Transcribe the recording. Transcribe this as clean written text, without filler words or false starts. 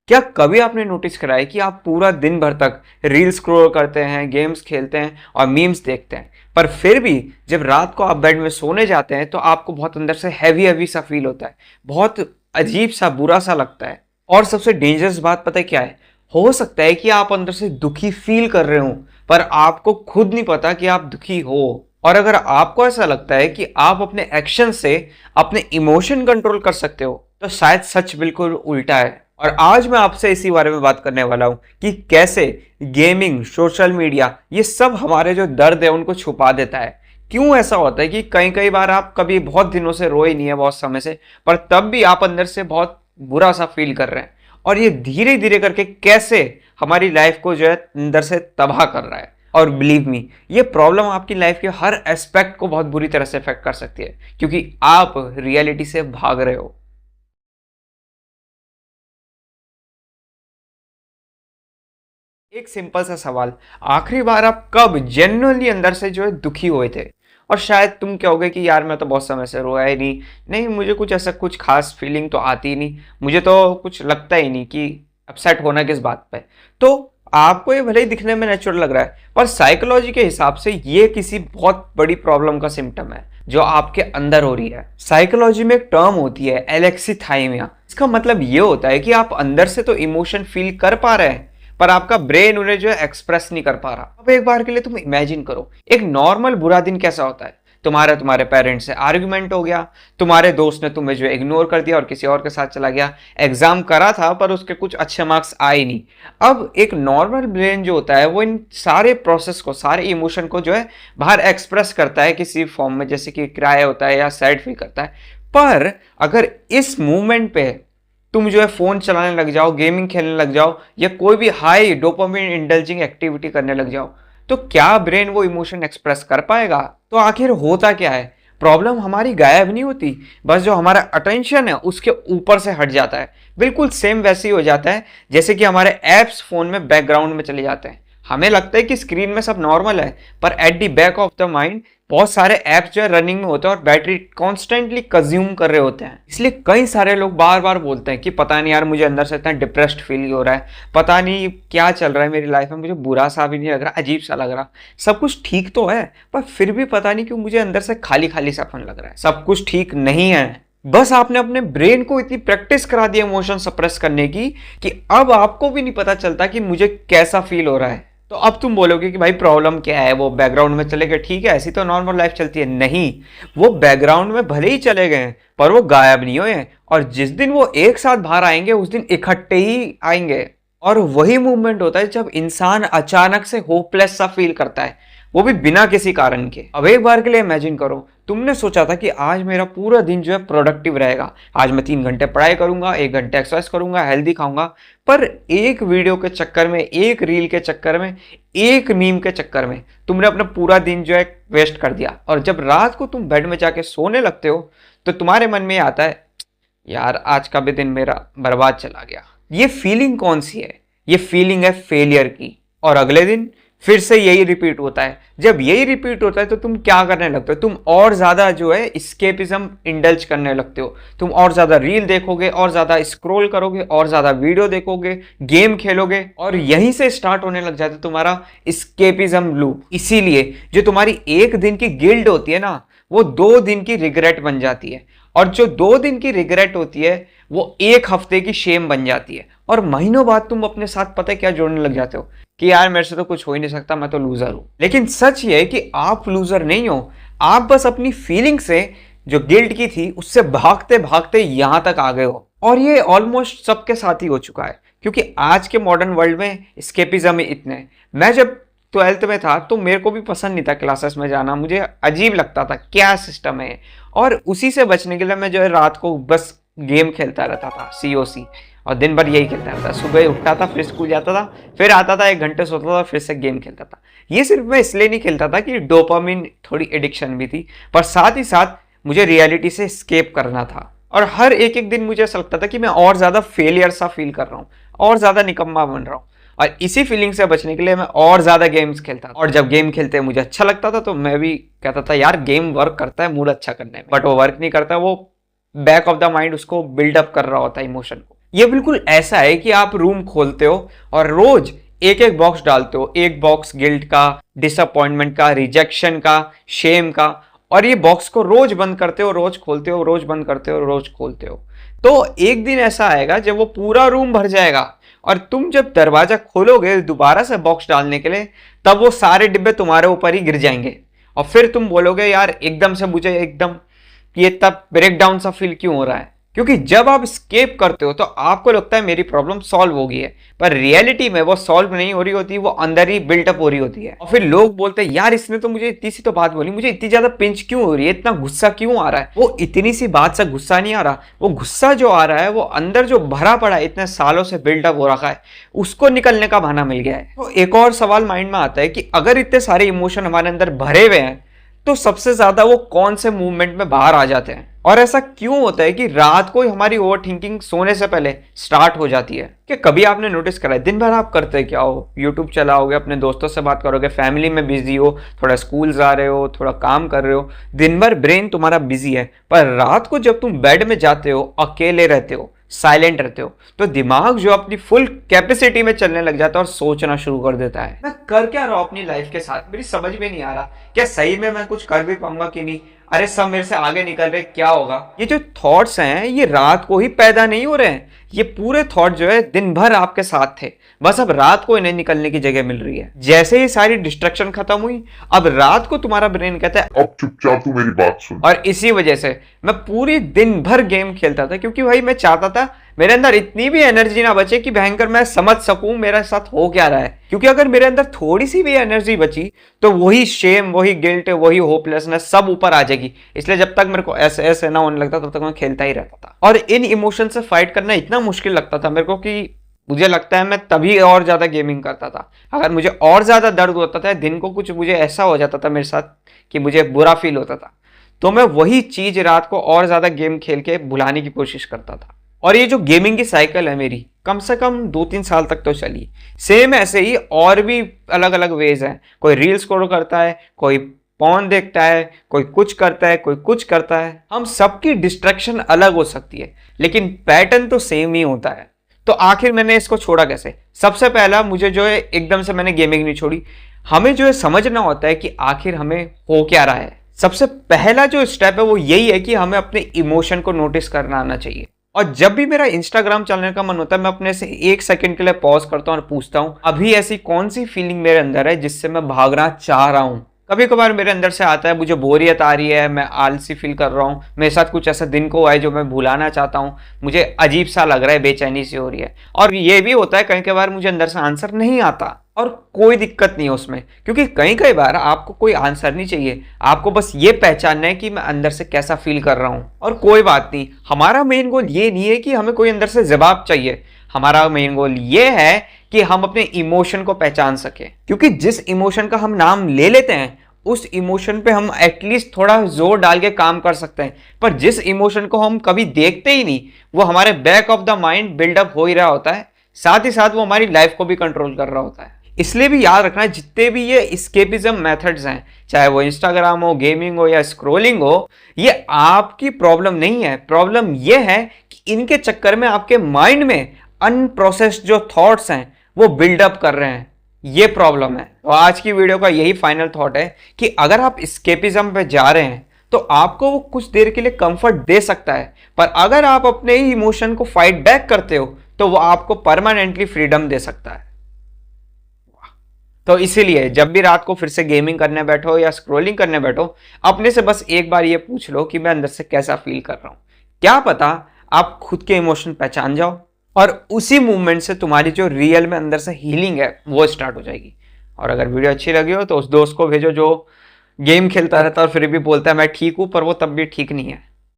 क्या कभी आपने नोटिस करा है कि आप पूरा दिन भर तक रील स्क्रॉल करते हैं, गेम्स खेलते हैं और मीम्स देखते हैं, पर फिर भी जब रात को आप बेड में सोने जाते हैं तो आपको बहुत अंदर से हैवी हैवी सा फील होता है, बहुत अजीब सा बुरा सा लगता है। और सबसे डेंजरस बात पता है क्या है? हो सकता है कि आप अंदर से दुखी फील कर रहे हो, पर आपको खुद नहीं पता कि आप दुखी हो। और अगर आपको ऐसा लगता है कि आप अपने एक्शन से अपने इमोशन कंट्रोल कर सकते हो, तो शायद सच बिल्कुल उल्टा है। और आज मैं आपसे इसी बारे में बात करने वाला हूं कि कैसे गेमिंग, सोशल मीडिया, ये सब हमारे जो दर्द है उनको छुपा देता है। क्यों ऐसा होता है कि कई कई बार आप कभी बहुत दिनों से रोए नहीं है, बहुत समय से, पर तब भी आप अंदर से बहुत बुरा सा फील कर रहे हैं। और ये धीरे धीरे करके कैसे हमारी लाइफ को जो है अंदर से तबाह कर रहा है। और बिलीव मी, ये प्रॉब्लम आपकी लाइफ के हर एस्पेक्ट को बहुत बुरी तरह से अफेक्ट कर सकती है, क्योंकि आप रियलिटी से भाग रहे हो। एक सिंपल सा सवाल, आखिरी बार आप कब जेन्युइनली अंदर से जो है दुखी हुए थे? और शायद तुम कहोगे कि यार मैं तो बहुत समय से रोया ही नहीं, नहीं मुझे कुछ ऐसा कुछ खास फीलिंग तो आती ही नहीं, मुझे तो कुछ लगता ही नहीं कि अपसेट होना किस बात पे। तो आपको ये भले ही दिखने में नेचुरल लग रहा है, पर साइकोलॉजी के हिसाब से ये किसी बहुत बड़ी प्रॉब्लम का सिम्टम है जो आपके अंदर हो रही है। साइकोलॉजी में एक टर्म होती है एलेक्सीथाइमिया। इसका मतलब ये होता है कि आप अंदर से तो इमोशन फील कर पा रहे हैं, पर आपका ब्रेन उन्हें जो है एक्सप्रेस नहीं कर पा रहा। अब एक बार के लिए तुम इमेजिन करो, एक नॉर्मल बुरा दिन कैसा होता है। तुम्हारे पेरेंट्स से आर्ग्यूमेंट हो गया, तुम्हारे दोस्त ने तुम्हें जो इग्नोर कर दिया और किसी और के साथ चला गया, एग्जाम करा था पर उसके कुछ अच्छे मार्क्स आए नहीं। अब एक नॉर्मल ब्रेन जो होता है वो इन सारे प्रोसेस को, सारे इमोशन को जो है बाहर एक्सप्रेस करता है किसी फॉर्म में, जैसे कि क्राई होता है या सैड फील करता है। पर अगर इस मूवमेंट पे तुम जो है फोन चलाने लग जाओ, गेमिंग खेलने लग जाओ, या कोई भी हाई डोपामिन इंडल्जिंग एक्टिविटी करने लग जाओ, तो क्या ब्रेन वो इमोशन एक्सप्रेस कर पाएगा? तो आखिर होता क्या है? प्रॉब्लम हमारी गायब नहीं होती, बस जो हमारा अटेंशन है उसके ऊपर से हट जाता है। बिल्कुल सेम वैसे ही हो जाता है जैसे कि हमारे एप्स फोन में बैकग्राउंड में चले जाते हैं। हमें लगता है कि स्क्रीन में सब नॉर्मल है, पर at the back of the mind बहुत सारे ऐप्स जो है रनिंग में होते हैं और बैटरी कॉन्स्टेंटली कंज्यूम कर रहे होते हैं। इसलिए कई सारे लोग बार बार बोलते हैं कि पता नहीं यार, मुझे अंदर से इतना डिप्रेस्ड फील हो रहा है, पता नहीं क्या चल रहा है मेरी लाइफ में, मुझे बुरा सा भी नहीं लग रहा, अजीब सा लग रहा, सब कुछ ठीक तो है, पर फिर भी पता नहीं क्यों मुझे अंदर से खाली खाली सापन लग रहा है। सब कुछ ठीक नहीं है, बस आपने अपने ब्रेन को इतनी प्रैक्टिस करा दी इमोशन सप्रेस करने की कि अब आपको भी नहीं पता चलता कि मुझे कैसा फील हो रहा है। तो अब तुम बोलोगे कि भाई प्रॉब्लम क्या है, वो बैकग्राउंड में चले गए, ठीक है ऐसी तो नॉर्मल लाइफ चलती है। नहीं, वो बैकग्राउंड में भले ही चले गए पर वो गायब नहीं हुए, और जिस दिन वो एक साथ बाहर आएंगे उस दिन इकट्ठे ही आएंगे। और वही मूवमेंट होता है जब इंसान अचानक से होपलेस सा फील करता है, वो भी बिना किसी कारण के। अब एक बार के लिए इमेजिन करो, तुमने सोचा था कि आज मेरा पूरा दिन जो है प्रोडक्टिव रहेगा, आज मैं 3 घंटे पढ़ाई करूंगा, 1 घंटे एक्सरसाइज करूंगा, हेल्दी खाऊंगा, पर एक वीडियो के चक्कर में, एक रील के चक्कर में, एक मीम के चक्कर में तुमने अपना पूरा दिन जो है वेस्ट कर दिया। और जब रात को तुम बेड में जाके सोने लगते हो तो तुम्हारे मन में आता है यार आज का भी दिन मेरा बर्बाद चला गया। ये फीलिंग कौन सी है? ये फीलिंग है फेलियर की। और अगले दिन फिर से यही रिपीट होता है। जब यही रिपीट होता है तो तुम क्या करने लगते हो? तुम और ज्यादा जो है एस्केपिज्म इंडल्ज करने लगते हो। तुम और ज्यादा रील देखोगे, और ज्यादा स्क्रॉल करोगे, और ज्यादा वीडियो देखोगे, गेम खेलोगे, और यहीं से स्टार्ट होने लग जाता है तुम्हारा एस्केपिज्म लूप। इसीलिए जो तुम्हारी एक दिन की गिल्ट होती है ना, वो 2 दिन की रिग्रेट बन जाती है, और जो 2 दिन की रिग्रेट होती है वो 1 हफ्ते की शेम बन जाती है। और महीनों बाद तुम अपने साथ पता है क्या जोड़ने लग जाते हो कि यार मेरे से तो कुछ हो ही नहीं सकता, मैं तो लूजर हूं। लेकिन सच ये है कि आप लूजर नहीं हो, आप बस अपनी फीलिंग से, जो गिल्ट की थी, उससे भागते भागते यहां तक आ गए हो। और ये ऑलमोस्ट सबके साथ ही हो चुका है, क्योंकि आज के मॉडर्न वर्ल्ड में एस्केपिज्म इतने। मैं जब 12th में था तो मेरे को भी पसंद नहीं था क्लासेस में जाना, मुझे अजीब लगता था क्या सिस्टम है। और उसी से बचने के लिए मैं जो है रात को बस गेम खेलता रहता था, COC, और दिन भर यही खेलता रहता। सुबह उठता था, फिर स्कूल जाता था, फिर आता था, 1 घंटे सोता था, फिर से गेम खेलता था। ये सिर्फ मैं इसलिए नहीं खेलता था कि डोपामिन थोड़ी एडिक्शन भी थी, पर साथ ही साथ मुझे रियलिटी से स्केप करना था। और हर एक एक दिन मुझे ऐसा लगता था कि मैं और ज्यादा फेलियर सा फील कर रहा हूँ, और ज्यादा निकम्मा बन रहा हूँ, और इसी फीलिंग से बचने के लिए मैं और ज्यादा गेम्स खेलता था। और जब गेम खेलते मुझे अच्छा लगता था तो मैं भी कहता था यार गेम वर्क करता है मूड अच्छा करने में, बट वो वर्क नहीं करता, वो बैक ऑफ द माइंड उसको बिल्डअप कर रहा होता है इमोशन को। ये बिल्कुल ऐसा है कि आप रूम खोलते हो और रोज एक एक बॉक्स डालते हो, एक बॉक्स गिल्ट का, डिसअपॉइंटमेंट का, रिजेक्शन का, शेम का, और ये बॉक्स को रोज बंद करते हो, रोज खोलते हो, रोज बंद करते हो, रोज खोलते हो। तो एक दिन ऐसा आएगा जब वो पूरा रूम भर जाएगा और तुम जब दरवाजा खोलोगे दोबारा से बॉक्स डालने के लिए, तब वो सारे डिब्बे तुम्हारे ऊपर ही गिर जाएंगे और फिर तुम बोलोगे यार एकदम से मुझे एकदम ये तब ब्रेक डाउन सा फील क्यों हो रहा है। क्योंकि जब आप स्केप करते हो तो आपको लगता है मेरी प्रॉब्लम सॉल्व हो गई है, पर रियलिटी में वो सॉल्व नहीं हो रही होती, वो अंदर ही बिल्टअप हो रही होती है। और फिर लोग बोलते हैं यार इसने तो मुझे इतनी सी तो बात बोली, मुझे इतनी ज्यादा पिंच क्यों हो रही है, इतना गुस्सा क्यों आ रहा है। वो इतनी सी बात से गुस्सा नहीं आ रहा, वो गुस्सा जो आ रहा है वो अंदर जो भरा पड़ा है, इतने सालों से बिल्टअप हो रखा है, उसको निकलने का बहाना मिल गया है। तो एक और सवाल माइंड में आता है कि अगर इतने सारे इमोशन हमारे अंदर भरे हुए हैं तो सबसे ज्यादा वो कौन से मूवमेंट में बाहर आ जाते हैं, और ऐसा क्यों होता है कि रात को हमारी ओवर थिंकिंग सोने से पहले स्टार्ट हो जाती है। कि कभी आपने नोटिस करा है दिन भर आप करते क्या हो, यूट्यूब चलाओगे, अपने दोस्तों से बात करोगे, फैमिली में बिजी हो, थोड़ा स्कूल जा रहे हो, थोड़ा काम कर रहे हो, दिन भर ब्रेन तुम्हारा बिजी है, पर रात को जब तुम बेड में जाते हो, अकेले रहते हो, साइलेंट रहते हो, तो दिमाग जो अपनी फुल कैपेसिटी में चलने लग जाता है और सोचना शुरू कर देता है मैं कर क्या रहा हूं अपनी लाइफ के साथ, मेरी समझ में नहीं आ रहा, क्या सही में मैं कुछ कर भी पाऊंगा कि नहीं, अरे सब मेरे से आगे निकल रहे, क्या होगा। ये जो थॉट्स हैं ये रात को ही पैदा नहीं हो रहे हैं, ये पूरे थॉट जो है दिन भर आपके साथ थे, बस अब रात को इन्हें निकलने की जगह मिल रही है। जैसे ही सारी डिस्ट्रक्शन खत्म हुई, अब रात को तुम्हारा ब्रेन कहता है अब चुपचाप तू मेरी बात सुन। और इसी वजह से मैं पूरी दिन भर गेम खेलता था, क्योंकि भाई मैं चाहता था मेरे अंदर इतनी भी एनर्जी ना बचे कि भयंकर मैं समझ सकूं मेरे साथ हो क्या रहा है। क्योंकि अगर मेरे अंदर थोड़ी सी भी एनर्जी बची तो वही शेम, वही गिल्ट, वही होपलेसनेस सब ऊपर आ जाएगी। इसलिए जब तक मेरे को ऐसे ऐसे ना होने लगता तब तक मैं खेलता ही रहता था, और इन इमोशन से फाइट करना इतना मुश्किल लगता था मेरे को कि मुझे लगता है मैं तभी और ज्यादा गेमिंग करता था। अगर मुझे और ज्यादा दर्द होता था दिन को, कुछ मुझे ऐसा हो जाता था मेरे साथ कि मुझे बुरा फील होता था, तो मैं वही चीज रात को और ज्यादा गेम खेल के भुलाने की कोशिश करता था। और ये जो गेमिंग की साइकिल है मेरी कम से कम 2-3 साल तक तो चली। सेम ऐसे ही और भी अलग अलग वेज हैं, कोई रील स्क्रॉल करता है, कोई पॉर्न देखता है, कोई कुछ करता है, कोई कुछ करता है। हम सबकी डिस्ट्रैक्शन अलग हो सकती है लेकिन पैटर्न तो सेम ही होता है। तो आखिर मैंने इसको छोड़ा कैसे। सबसे पहला मुझे जो है एकदम से मैंने गेमिंग नहीं छोड़ी, हमें जो है समझना होता है कि आखिर हमें हो क्या रहा है। सबसे पहला जो स्टेप है वो यही है कि हमें अपने इमोशन को नोटिस करना आना चाहिए। और जब भी मेरा इंस्टाग्राम चलाने का मन होता है मैं अपने से 1 सेकंड के लिए पॉज करता हूँ और पूछता हूँ अभी ऐसी कौन सी फीलिंग मेरे अंदर है जिससे मैं भागना चाह रहा हूँ। कभी कभार मेरे अंदर से आता है मुझे बोरियत आ रही है, मैं आलसी फील कर रहा हूँ, मेरे साथ कुछ ऐसा दिन को है जो मैं भुलाना चाहता हूँ, मुझे अजीब सा लग रहा है, बेचैनी सी हो रही है। और ये भी होता है कई कई बार मुझे अंदर से आंसर नहीं आता, और कोई दिक्कत नहीं है उसमें, क्योंकि कई कई बार आपको कोई आंसर नहीं चाहिए, आपको बस ये पहचानना है कि मैं अंदर से कैसा फील कर रहा हूँ। और कोई बात नहीं, हमारा मेन गोल ये नहीं है कि हमें कोई अंदर से जवाब चाहिए, हमारा मेन गोल ये है कि हम अपने इमोशन को पहचान सके। क्योंकि जिस इमोशन का हम नाम ले लेते हैं उस इमोशन पे हम एटलीस्ट थोड़ा जोर डाल के काम कर सकते हैं, पर जिस इमोशन को हम कभी देखते ही नहीं वो हमारे back of the mind buildup हो ही रहा होता है, साथ ही साथ वो हमारी लाइफ को भी कंट्रोल कर रहा होता है। इसलिए भी याद रखना जितने भी ये एस्केपिज्म मेथड्स हैं, चाहे वो इंस्टाग्राम हो, गेमिंग हो या स्क्रोलिंग हो, ये आपकी प्रॉब्लम नहीं है। प्रॉब्लम ये है कि इनके चक्कर में आपके माइंड में अनप्रोसेस्ड जो थॉट्स हैं वो बिल्डअप कर रहे हैं, ये प्रॉब्लम है। तो आज की वीडियो का यही फाइनल थॉट है कि अगर आप एस्केपिज्म पे जा रहे हैं तो आपको वो कुछ देर के लिए कंफर्ट दे सकता है, पर अगर आप अपने ही इमोशन को फाइट बैक करते हो तो वो आपको परमानेंटली फ्रीडम दे सकता है। तो इसीलिए जब भी रात को फिर से गेमिंग करने बैठो या स्क्रोलिंग करने बैठो, अपने से बस एक बार ये पूछ लो कि मैं अंदर से कैसा फील कर रहा हूं। क्या पता आप खुद के इमोशन पहचान जाओ और उसी मूवमेंट से तुम्हारी जो रियल में अंदर से हीलिंग है वो स्टार्ट हो जाएगी। और अगर वीडियो अच्छी लगी हो तो उस दोस्त को भेजो जो गेम खेलता रहता है और फिर भी बोलता है मैं ठीक हूं, पर वो तब भी ठीक नहीं है।